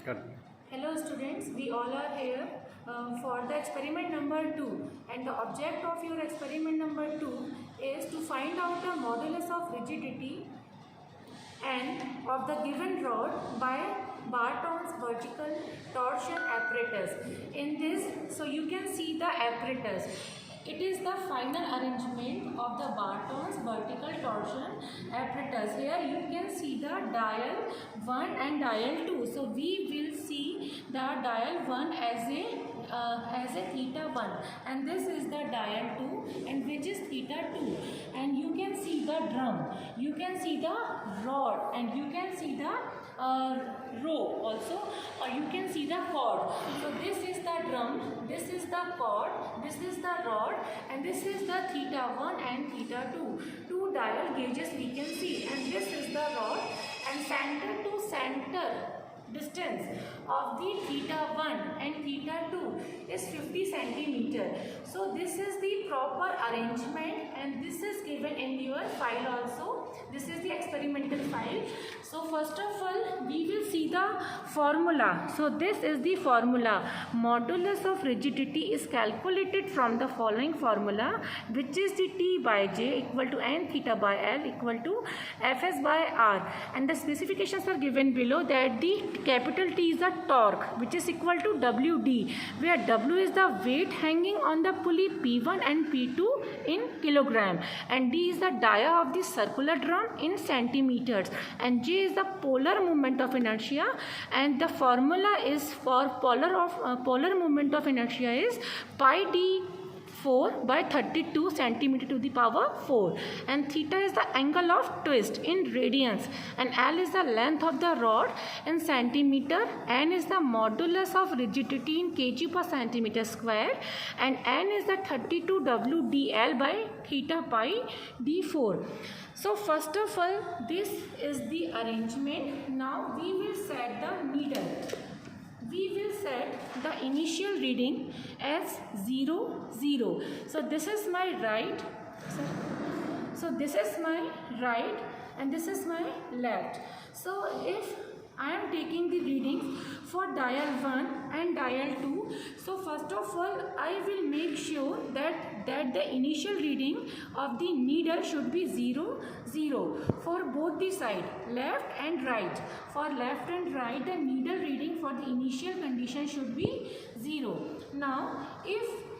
कर Hello students, we all are here for the experiment number 2, and the object of your experiment number 2 is to find out the modulus of rigidity and of the given rod by Barton's vertical torsion apparatus. In this, so you can see the apparatus. It is the final arrangement of the Barton's vertical torsion apparatus. Here you can see the dial 1 and dial 2. So we will see the dial 1 as a theta 1, and this is the dial 2, and which is theta 2. And you can see the drum, you can see the rod, and you can see the rope also, or you can see the cord. So this is the drum, this is the cord, this is the rod, and this is the theta 1 and theta 2. Two dial gauges we can see, and this is the rod, and center to center distance of the theta 1 and theta 2 is 50 centimeter. So this is the proper arrangement, and this is given in your file also. This is the experimental file. So first of all we will see the formula. So this is the formula. Modulus of rigidity is calculated from the following formula, which is the T by J equal to n theta by L equal to Fs by R, and the specifications are given below, that the capital T is the torque, which is equal to WD, where W is the weight hanging on the pulley P1 and P2 in kilogram, and D is the dia of the circular drum in centimeters, and J is the polar moment of inertia, and the formula is for polar moment of inertia is pi d 4 by 32 centimeter to the power 4, and theta is the angle of twist in radians, and L is the length of the rod in centimeter, N is the modulus of rigidity in kg per centimeter square, and N is the 32 WdL by theta pi d4. So first of all, this is the arrangement. Now we will set the needle. We will set the initial reading as 0, 0. So this is my right. So this is my right, and this is my left. So if I am taking the readings for dial 1 and dial 2. So first of all, I will make sure that the initial reading of the needle should be 0, 0 for both the side, left and right. For left and right, the needle reading for the initial condition should be 0. Now, if